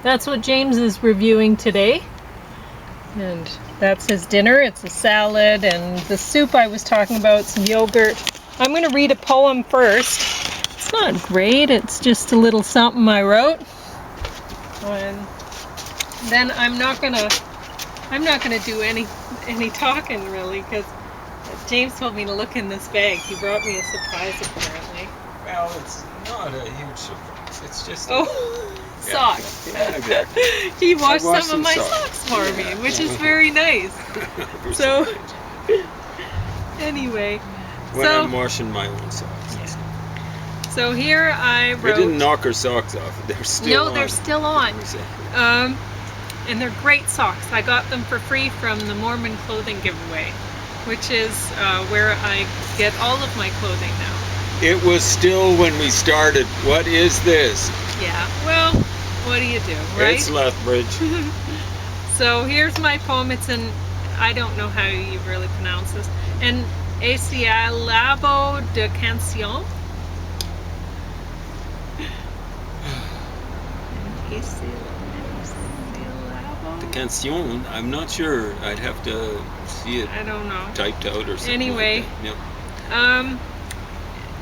that's what James is reviewing today. And that's his dinner. It's a salad, and the soup I was talking about, some yogurt. I'm going to read a poem first. It's not great, it's just a little something I wrote. And then I'm not gonna do any talking really, because James told me to look in this bag. He brought me a surprise apparently. Well, it's not a huge surprise. It's just socks. Yeah, exactly. He washed some of my socks for me, which is very nice. So anyway, when I'm washing my own socks. Yeah. So here I wrote. We didn't knock her socks off. They're still on. No, they're still on. And they're great socks. I got them for free from the Mormon clothing giveaway, which is where I get all of my clothing now. It was still when we started. What is this? Yeah, well, what do you do, right? It's Lethbridge. So here's my poem. It's I don't know how you really pronounce this, an Asialabo de Canción. The Canción, I'm not sure. I'd have to see it. I don't know. Typed out or something. Anyway, like that. Yep.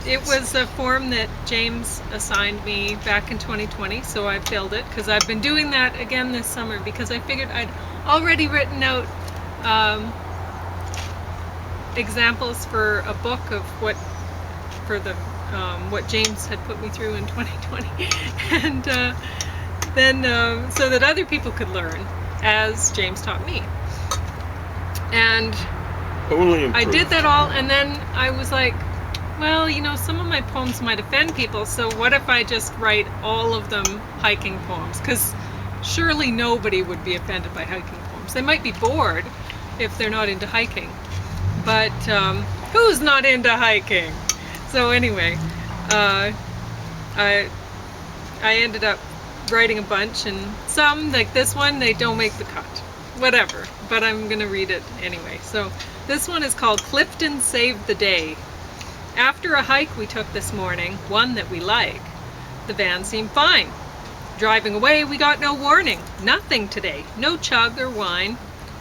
It was a form that James assigned me back in 2020, so I filled it because I've been doing that again this summer because I figured I'd already written out examples for a book of what James had put me through in 2020, and then so that other people could learn as James taught me. And I did that all, and then I was like, well, you know, some of my poems might offend people, so what if I just write all of them hiking poems? Because surely nobody would be offended by hiking poems. They might be bored if they're not into hiking, but who's not into hiking? So anyway, I ended up writing a bunch, and some, like this one, they don't make the cut. Whatever, but I'm gonna read it anyway. So this one is called Cliffton Saved the Day. After a hike we took this morning, one that we like, the van seemed fine. Driving away we got no warning, nothing today, no chug or wine.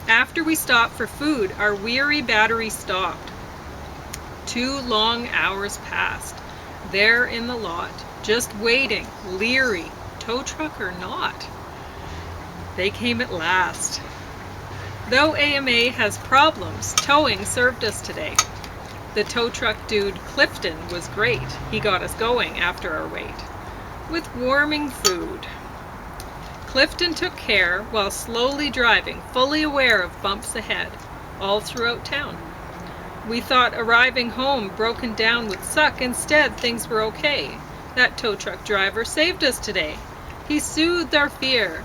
After we stopped for food, our weary battery stopped. 2 long hours passed, there in the lot, just waiting, leery, tow truck or not. They came at last. Though AMA has problems, towing served us today. The tow truck dude Clifton was great. He got us going after our wait with warming food. Clifton took care while slowly driving, fully aware of bumps ahead, all throughout town. We thought arriving home broken down would suck. Instead, things were okay. That tow truck driver saved us today. He soothed our fear.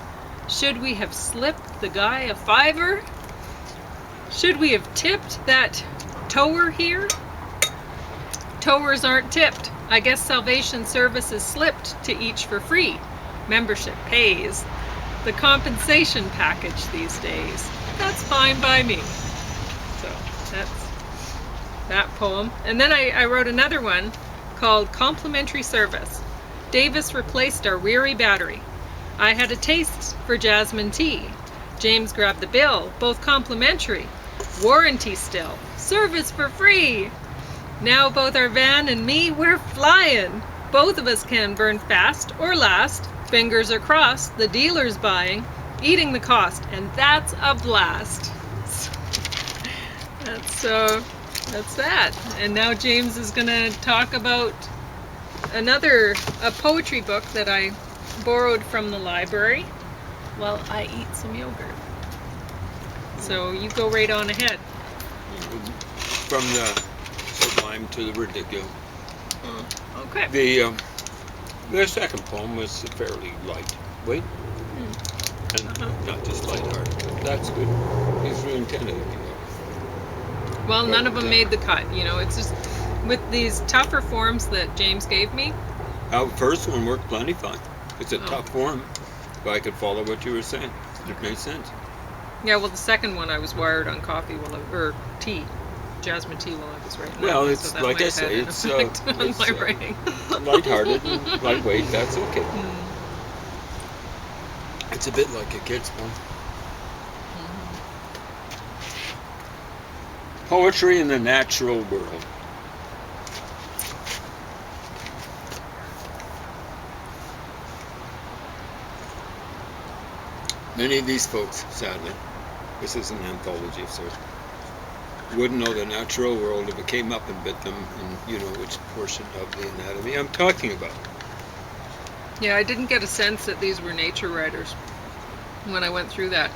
Should we have slipped the guy a $5? Should we have tipped that tower here? Towers aren't tipped. I guess Salvation Services slipped to each for free. Membership pays. The compensation package these days. That's fine by me. So that's that poem. And then I wrote another one called Complimentary Service. Davis replaced our weary battery. I had a taste for jasmine tea. James grabbed the bill, both complimentary. Warranty still. Service for free. Now both our van and me, we're flying. Both of us can burn fast or last. Fingers are crossed, the dealer's buying, eating the cost, and that's a blast. That's that. And now James is gonna talk about a poetry book that I borrowed from the library while I eat some yogurt. So you go right on ahead. From the sublime to the ridiculous. Okay. The second poem was fairly lightweight, and not just lighthearted. That's good. These were intended to be. Well, none of them made the cut. You know, it's just with these tougher forms that James gave me. The first one worked plenty fine. It's a tough form, but I could follow what you were saying. It made sense. Yeah, well, the second one I was wired on coffee or tea, jasmine tea while I was writing. Well, it's so like I say, it's lighthearted and lightweight. That's okay. It's a bit like a kid's poem. Poetry in the natural world. Many of these folks, sadly, this is an anthology of sorts, wouldn't know the natural world if it came up and bit them, and you know which portion of the anatomy I'm talking about. Yeah, I didn't get a sense that these were nature writers when I went through that.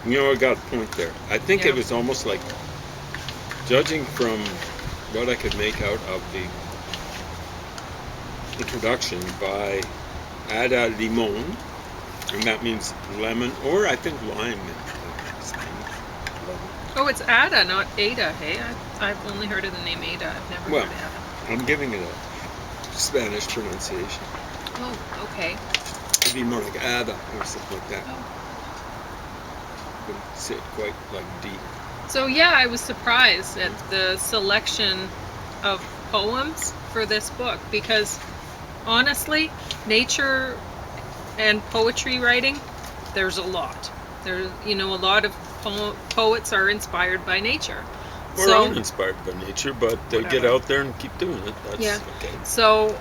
You know, I got a point there. I think Yeah. it was almost like, judging from what I could make out of the introduction by Ada Limon, and that means lemon, or I think lime in Spanish. Oh, it's Ada, not Ada, hey? I've only heard of the name Ada. I've never Well, heard of I'm giving it a Spanish pronunciation. Ada. Oh, okay. It'd be more like Ada or something like that. Oh. Wouldn't sit quite like D. So yeah, I was surprised at the selection of poems for this book because honestly, nature and poetry writing, there's a lot. There's, a lot of poets are inspired by nature. Or aren't inspired by nature, but they get Whatever. out there and keep doing it. That's Yeah. okay. So,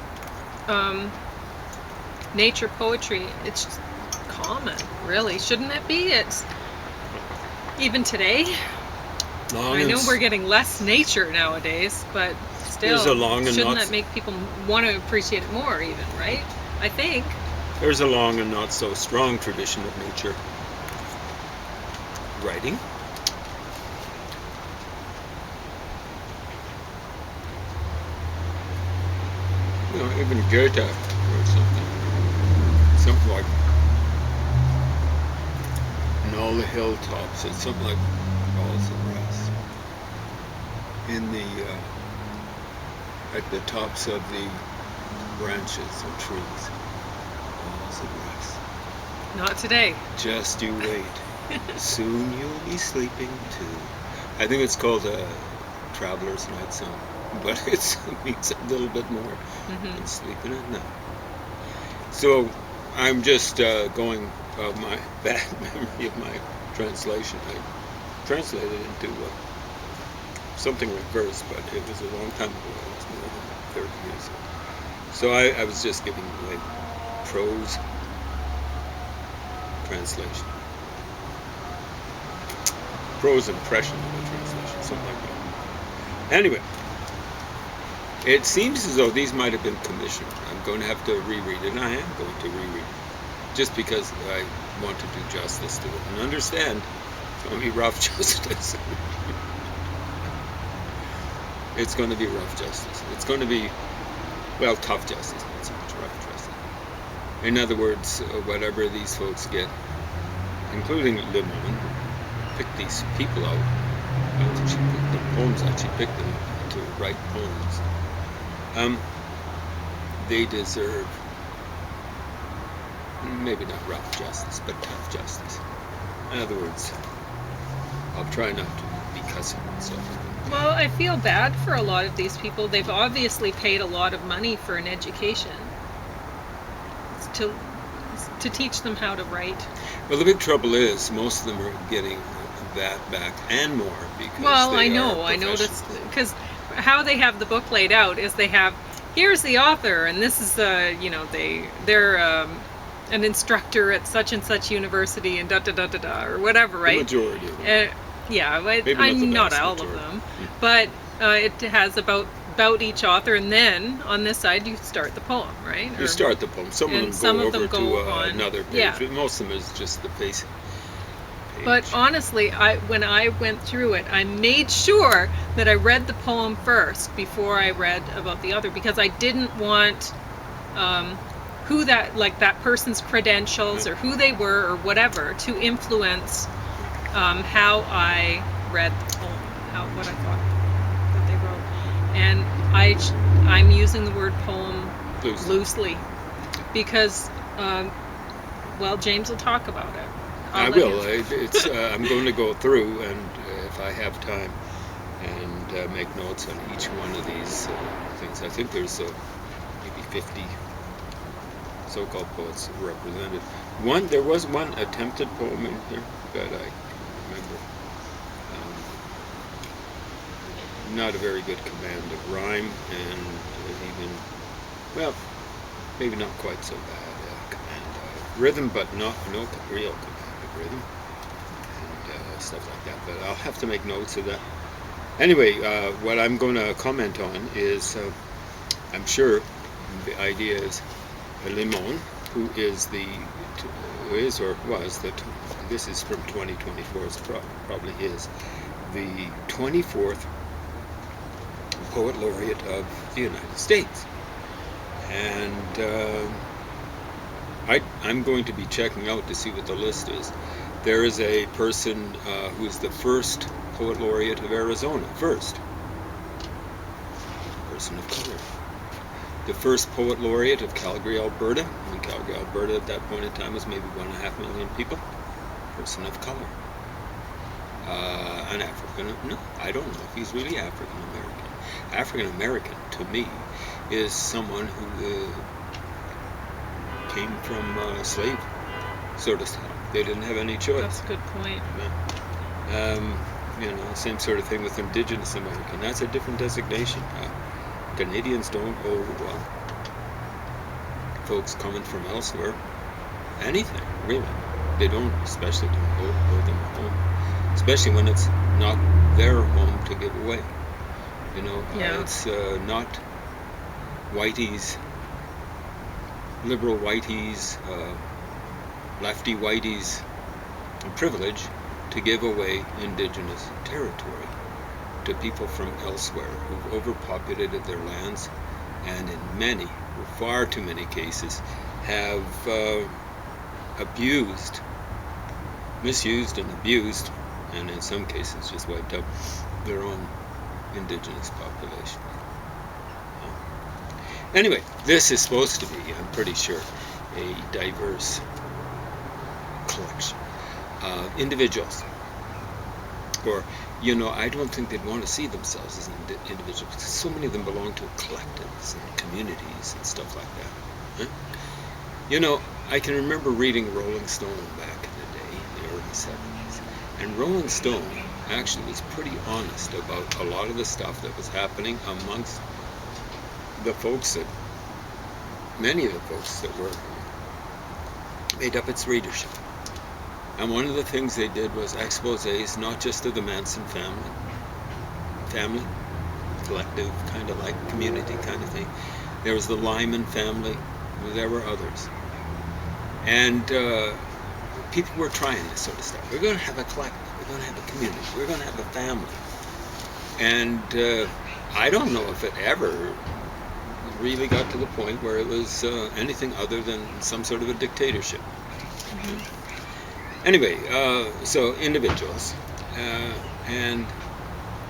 nature poetry, it's just common, really. Shouldn't it be? It's even today. I know we're getting less nature nowadays, but still, There's a long and shouldn't not- that make people want to appreciate it more even, right? I think. There's a long and not so strong tradition of nature writing. You know, even Goethe wrote something like, in all the hilltops, it's something like balls of rest. In the, at the tops of the branches of trees, balls of rest. Not today. Just you wait. Soon you'll be sleeping too. I think it's called a Traveler's Night Song, but it means a little bit more than sleeping at night. So I'm just going by my bad memory of my translation. I translated it into something like verse, but it was a long time ago. It was more than 30 years ago. So I was just giving away prose translation. Prose impression of the translation, something like that. Anyway, it seems as though these might have been commissioned. I'm going to have to reread it, and I am going to reread it, just because I want to do justice to it. And understand, it's going to be rough justice. It's going to be rough justice. It's going to be, well, tough justice, not so much rough justice. In other words, whatever these folks get, including Limon, pick these people out. The poems actually picked them to write poems. They deserve maybe not rough justice, but tough justice. In other words, I'll try not to be cussing myself. Well, I feel bad for a lot of these people. They've obviously paid a lot of money for an education to teach them how to write. Well, the big trouble is most of them are getting that back and more because Well, they I are know this professionals. because how they have the book laid out is they have here's the author and this is they're an instructor at such and such university and da da da da da or whatever, right? The majority of them. Yeah, Maybe I'm not not the vast all majority. of them, but it has about each author, and then on this side you start the poem, right? You start the poem. Some and of some them of go them over go to on- another page. yeah. But most of them is just the page. But honestly, when I went through it, I made sure that I read the poem first before I read about the other, because I didn't want who that person's credentials or who they were or whatever to influence how I read the poem, what I thought that they wrote. And I'm using the word poem loosely because, well, James will talk about it. I will. I'm going to go through, and if I have time, and make notes on each one of these things. I think there's maybe 50 so-called poets represented. There was one attempted poem in here that I remember. Not a very good command of rhyme, and even, well, maybe not quite so bad command of rhythm, but no real command of rhythm, and stuff like that. But I'll have to make notes of that. Anyway, what I'm going to comment on is, I'm sure the idea is Ada Limon, who is or was this is from 2024, it's probably is the 24th Poet Laureate of the United States. And I'm going to be checking out to see what the list is. There is a person who is the first Poet Laureate of Arizona, first person of color. The first Poet Laureate of Calgary, Alberta. And Calgary, Alberta at that point in time was maybe 1.5 million people. Person of color. An African, no, I don't know if he's really African American. African American, to me, is someone who came from slave sort of style. They didn't have any choice. That's a good point. Same sort of thing with Indigenous American. That's a different designation. Canadians don't owe folks coming from elsewhere anything, really. They don't, especially don't owe them a home, especially when it's not their home to give away. It's not whitey's, liberal whitey's, lefty whitey's privilege to give away indigenous territory to people from elsewhere who've overpopulated their lands, and in far too many cases, have misused and abused, and in some cases just wiped out their own indigenous population. Anyway, this is supposed to be, I'm pretty sure, a diverse collection of individuals. Or, I don't think they'd want to see themselves as individuals, because so many of them belong to collectives and communities and stuff like that. Huh? I can remember reading Rolling Stone back in the day, in the early 70s, and Rolling Stone actually was pretty honest about a lot of the stuff that was happening amongst many of the folks that were made up its readership. And one of the things they did was exposés, not just of the Manson family, collective, kind of like community kind of thing. There was the Lyman family, there were others. And people were trying this sort of stuff. We're going to have a collective, we're going to have a community, we're going to have a family. And I don't know if it ever really got to the point where it was anything other than some sort of a dictatorship. Mm-hmm. Anyway, so individuals, and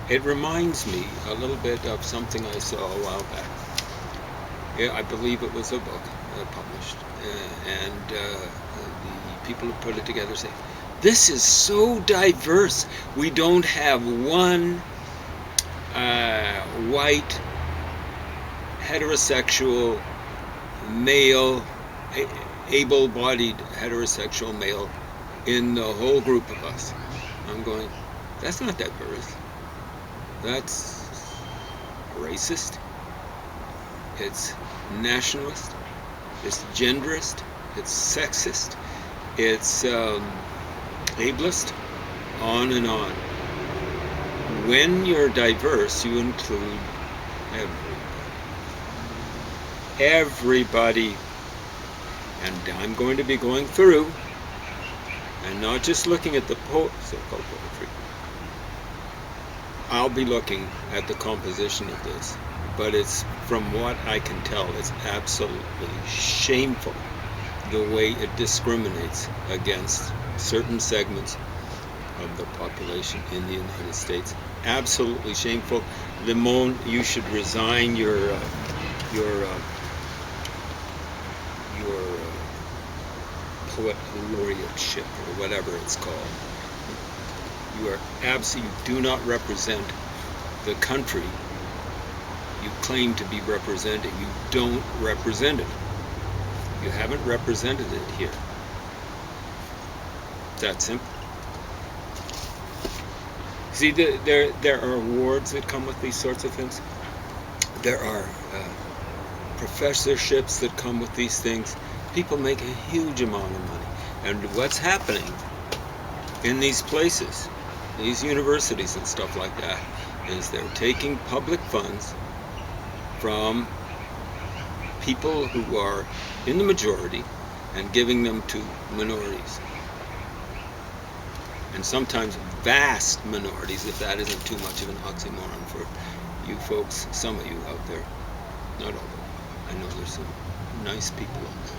it reminds me a little bit of something I saw a while back. Yeah, I believe it was a book published, and the people who put it together say, this is so diverse. We don't have one white, heterosexual, male, able-bodied heterosexual male in the whole group of us. I'm going, that's not diverse. That's racist. It's nationalist. It's genderist. It's sexist. It's ableist. On and on. When you're diverse, you include everybody. And I'm going to be going through and not just looking at the so-called poetry. I'll be looking at the composition of this, but it's, from what I can tell, it's absolutely shameful the way it discriminates against certain segments of the population in the United States. Absolutely shameful. Limon, you should resign your poet laureateship, or whatever it's called. You do not represent the country you claim to be representing. You don't represent it. You haven't represented it here. That simple. See, there are awards that come with these sorts of things. There are professorships that come with these things. People make a huge amount of money. And what's happening in these places, these universities and stuff like that, is they're taking public funds from people who are in the majority and giving them to minorities. And sometimes vast minorities, if that isn't too much of an oxymoron for you folks, some of you out there. Not all of them. I know there's some nice people out there.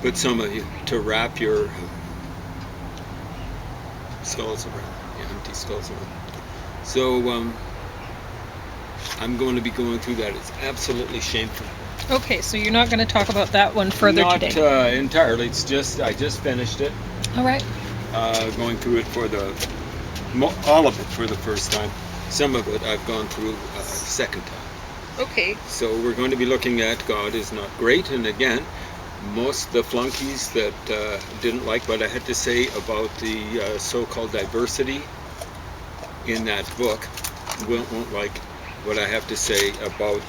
But some of you, to wrap your skulls around, your empty skulls around. So I'm going to be going through that. It's absolutely shameful. Okay, so you're not going to talk about that one further today? Not entirely. It's just, I just finished it. All right. Going through it for all of it for the first time. Some of it I've gone through a second time. Okay. So we're going to be looking at God is Not Great. And again, most of the flunkies that didn't like what I had to say about the so-called diversity in that book won't like what I have to say about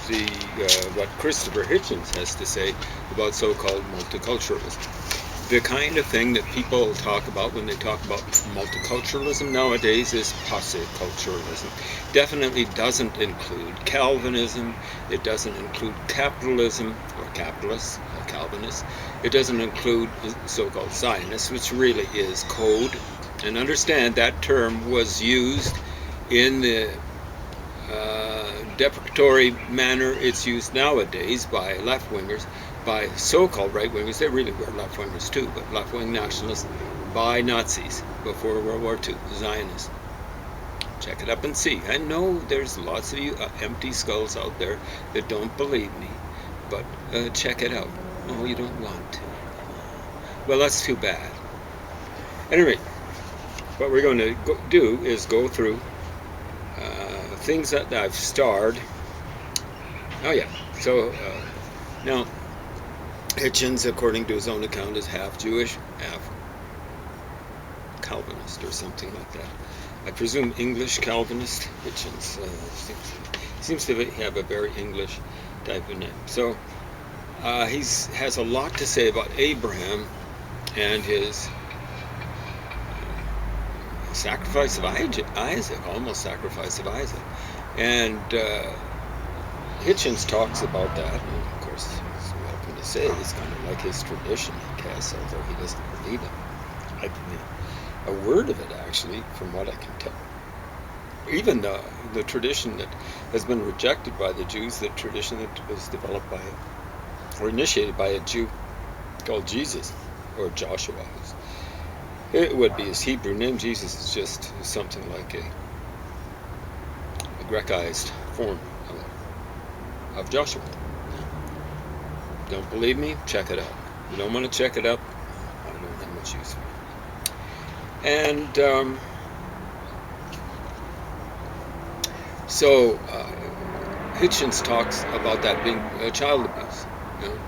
what Christopher Hitchens has to say about so-called multiculturalism. The kind of thing that people talk about when they talk about multiculturalism nowadays is posse-culturalism. Definitely doesn't include Calvinism. It doesn't include capitalism or capitalists, Calvinists. It doesn't include so-called Zionists, which really is code. And understand that term was used in the deprecatory manner it's used nowadays by left-wingers, by so-called right-wingers. They really were left-wingers too, but left-wing nationalists, by Nazis before World War II, Zionists. Check it up and see. I know there's lots of you empty skulls out there that don't believe me, but check it out. Oh, you don't want to. Well, that's too bad. At any rate, what we're going to do is go through things that I've starred. Oh yeah, so now Hitchens, according to his own account, is half Jewish, half Calvinist or something like that. I presume English Calvinist. Hitchens seems to have a very English type of name. So he has a lot to say about Abraham and his sacrifice of Isaac, almost sacrifice of Isaac. And Hitchens talks about that, and of course he's welcome to say it's kind of like his tradition, I guess, although he doesn't believe it. I believe a word of it, actually, from what I can tell. Even the tradition that has been rejected by the Jews, the tradition that was developed by or initiated by a Jew called Jesus, or Joshua. It would be his Hebrew name. Jesus is just something like a Grecized form of Joshua. Don't believe me? Check it out. If you don't want to check it up, I don't have much use for it. And so Hitchens talks about that being child abuse. You know?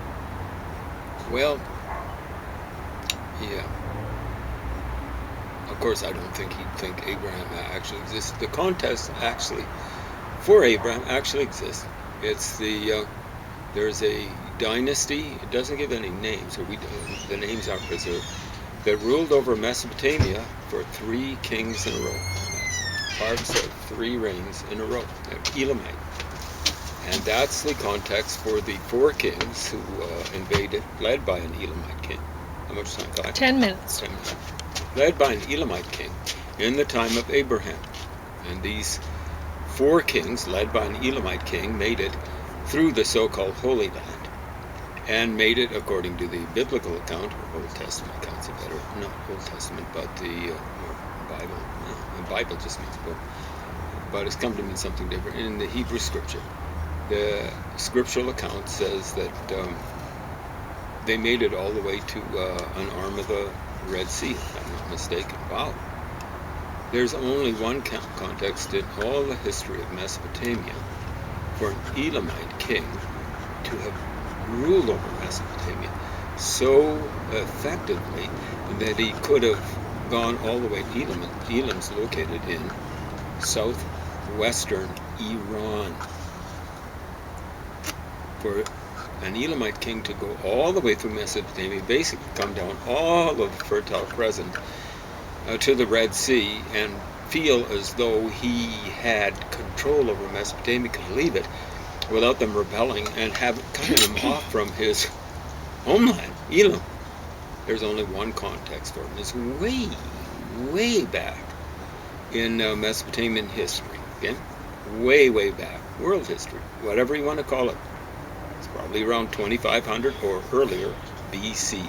Well, yeah. Of course, I don't think he'd think Abraham actually exists. The contest actually for Abraham actually exists. It's there's a dynasty. It doesn't give any names, or the names aren't preserved, that ruled over Mesopotamia for 3 kings in a row. Parts of 3 reigns in a row. Elamite. And that's the context for the 4 kings who invaded, led by an Elamite king. How much time? 5? 10 minutes. 10 minutes. Led by an Elamite king in the time of Abraham. And these 4 kings, led by an Elamite king, made it through the so-called Holy Land, and made it, according to the biblical account, or Old Testament accounts are better, not Old Testament, but the Bible. The Bible just means book, but it's come to mean something different. In the Hebrew scripture, the scriptural account says that they made it all the way to an arm of the Red Sea, if I'm not mistaken. Wow. There's only one context in all the history of Mesopotamia for an Elamite king to have ruled over Mesopotamia so effectively that he could have gone all the way to Elam. Elam's located in southwestern Iran. For an Elamite king to go all the way through Mesopotamia, basically come down all of the Fertile Crescent to the Red Sea and feel as though he had control over Mesopotamia, could leave it without them rebelling and have cutting him off from his homeland, Elam. There's only one context for it, and it's way, way back in Mesopotamian history. Okay? Way, way back. World history, whatever you want to call it. It's probably around 2500 or earlier BC.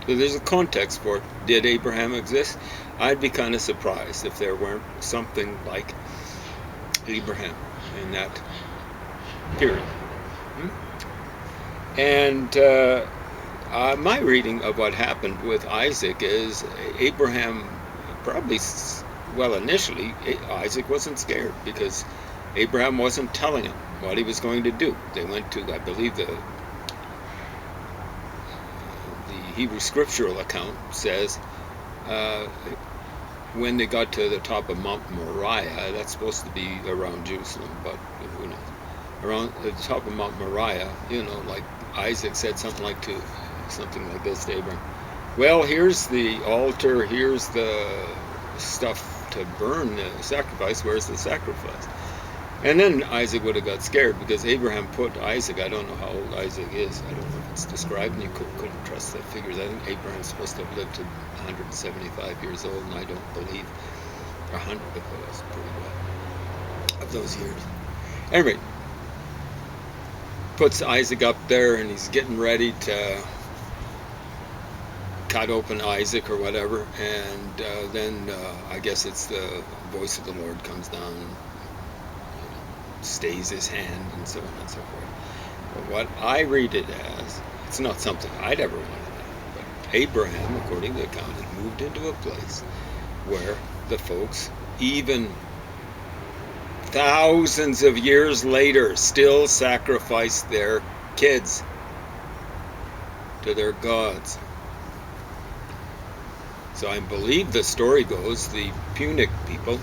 So there's a context for it. Did Abraham exist? I'd be kind of surprised if there weren't something like Abraham in that period. And my reading of what happened with Isaac is Abraham probably, well, initially Isaac wasn't scared because Abraham wasn't telling him what he was going to do. They went to, I believe, the Hebrew scriptural account says when they got to the top of Mount Moriah, that's supposed to be around Jerusalem, but who knows, around the top of Mount Moriah, like Isaac said something like this to Abraham. Well, here's the altar, here's the stuff to burn the sacrifice, where's the sacrifice? And then Isaac would have got scared because Abraham put Isaac, I don't know how old Isaac is, I don't know if it's described, and you couldn't trust the figures. I think Abraham's supposed to have lived to 175 years old, and I don't believe 100 of those years. Anyway, puts Isaac up there, and he's getting ready to cut open Isaac or whatever, and then I guess it's the voice of the Lord comes down, stays his hand, and so on and so forth. But what I read it as, it's not something I'd ever want to know, but Abraham, according to the account, had moved into a place where the folks, even thousands of years later, still sacrifice their kids to their gods. So I believe the story goes, the Punic people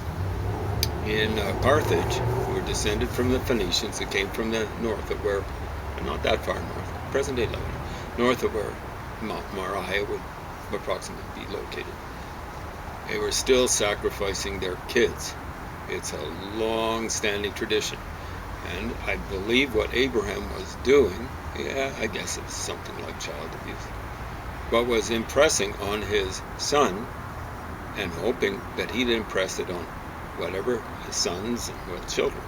in Carthage, who were descended from the Phoenicians that came from the north of where, not that far north, present-day Lebanon, north of where Mount Moriah would approximately be located. They were still sacrificing their kids. It's a long-standing tradition. And I believe what Abraham was doing, I guess it's something like child abuse, but was impressing on his son and hoping that he'd impress it on whatever his sons and children,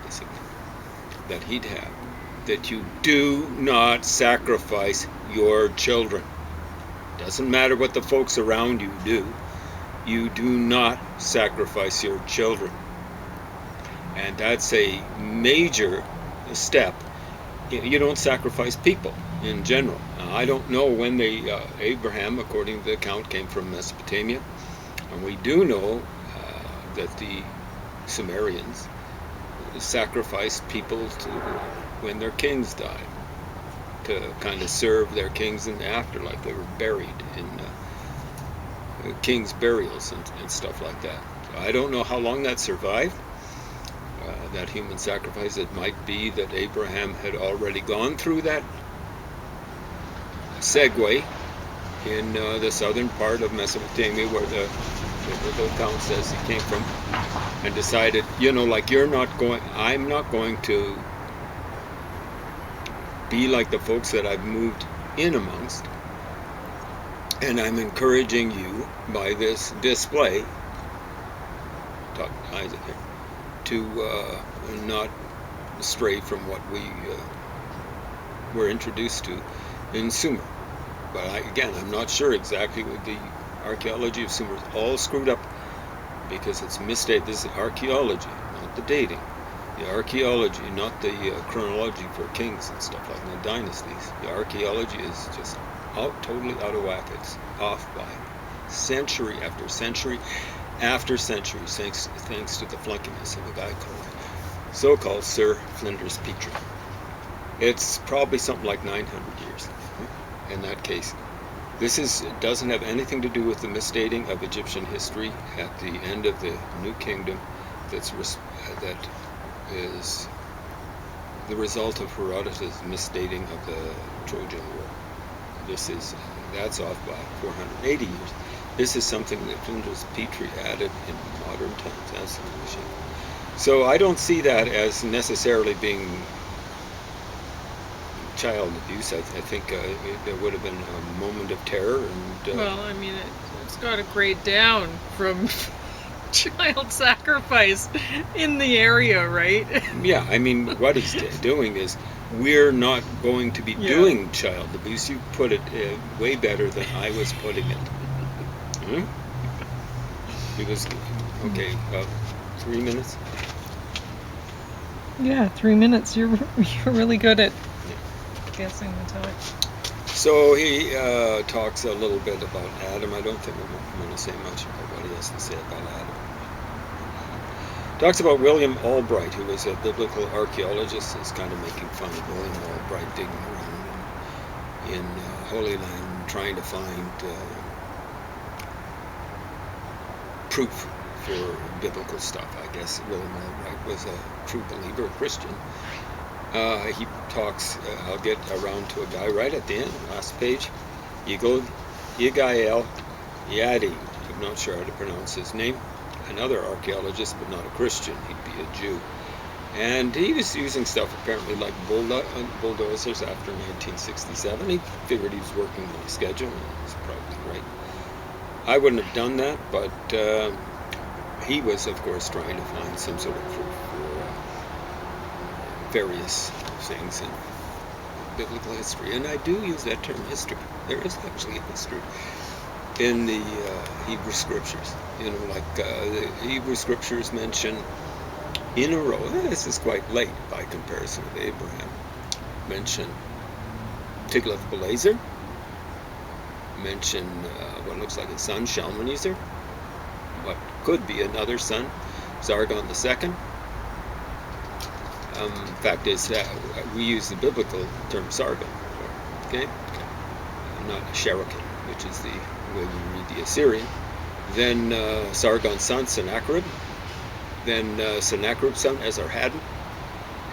basically, that he'd have. That you do not sacrifice your children. Doesn't matter what the folks around you do. You do not sacrifice your children. And that's a major step. You don't sacrifice people in general. Now, I don't know when Abraham, according to the account, came from Mesopotamia. And we do know that the Sumerians sacrificed people when their kings died, to kind of serve their kings in the afterlife. They were buried in kings' burials and stuff like that. So I don't know how long that survived, that human sacrifice. It might be that Abraham had already gone through that segue in the southern part of Mesopotamia, where the account says he came from, and decided, I'm not going to be like the folks that I've moved in amongst, and I'm encouraging you by this display, talking to Isaac here, to not stray from what we were introduced to in Sumer. But I'm not sure exactly what the archaeology of Sumer is all screwed up, because it's misdated. This is archaeology, not the dating. The archaeology, not the chronology for kings and stuff like that, dynasties. The archaeology is just totally out of whack. It's off by century after century after century, thanks to the flunkiness of a guy called so-called Sir Flinders Petrie. It's probably something like 900 years in that case. This doesn't have anything to do with the misdating of Egyptian history at the end of the New Kingdom. That is the result of Herodotus' misdating of the Trojan War. That's off by 480 years. This is something that Flinders Petrie added in modern times. That's the machine. So I don't see that as necessarily being child abuse. I think there would have been a moment of terror. And well, I mean, it's got to grade down from child sacrifice in the area, right? Yeah, I mean, what he's doing is we're not going to be doing child abuse. You put it way better than I was putting it. It was okay. 3 minutes. Yeah, 3 minutes. You're really good at guessing the time. So he talks a little bit about Adam. I don't think I'm going to say much about what he has to say about Adam. Talks about William Albright, who was a biblical archaeologist. Is kind of making fun of William Albright digging around in Holy Land, trying to find proof for biblical stuff. I guess William Albright was a true believer, a Christian. He talks, I'll get around to a guy right at the end, last page. Yigael Yadi, I'm not sure how to pronounce his name, another archaeologist, but not a Christian, he'd be a Jew. And he was using stuff apparently like bulldozers after 1967. He figured he was working on a schedule, and he was probably right. I wouldn't have done that, but he was, of course, trying to find some sort of proof for various things in biblical history. And I do use that term, history. There is actually a history in the Hebrew Scriptures. Like the Hebrew Scriptures mention in a row, this is quite late by comparison with Abraham, mention Tiglath-Pileser, mention what looks like a son, Shalmaneser, what could be another son, Sargon II. Fact is that we use the biblical term Sargon, okay? Not Sherachim, which is the way we read the Assyrian. Then Sargon's son, Sennacherib. Then Sennacherib's son, Esarhaddon.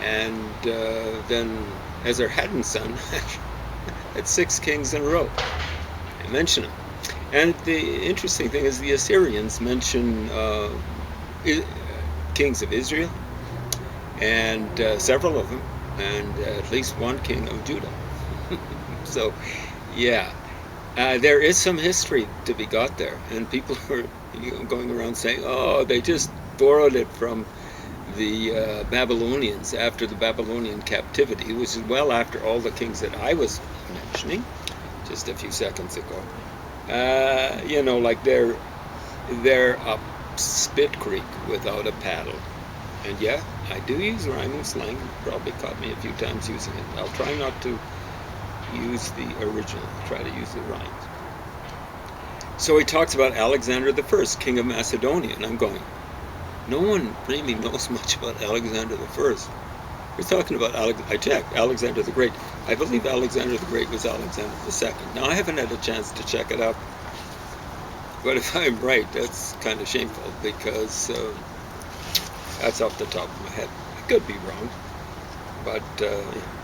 And then Esarhaddon's son had 6 kings in a row. I mention them. And the interesting thing is the Assyrians mention kings of Israel, and several of them, and at least one king of Judah. So, yeah, there is some history to be got there, and people are going around saying, oh, they just borrowed it from the Babylonians after the Babylonian captivity, which is well after all the kings that I was mentioning just a few seconds ago. Like they're up Spit Creek without a paddle. And yeah, I do use rhyming slang. You probably caught me a few times using it. I'll try not to use the original. I'll try to use the rhymes. So he talks about Alexander I, king of Macedonia, and I'm going, no one really knows much about Alexander I. We're talking about I checked Alexander the Great. I believe Alexander the Great was Alexander II. Now I haven't had a chance to check it up, but if I'm right, that's kind of shameful because that's off the top of my head. I could be wrong, but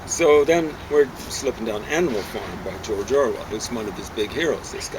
so then we're slipping down Animal Farm by George Orwell, who's one of his big heroes. This guy.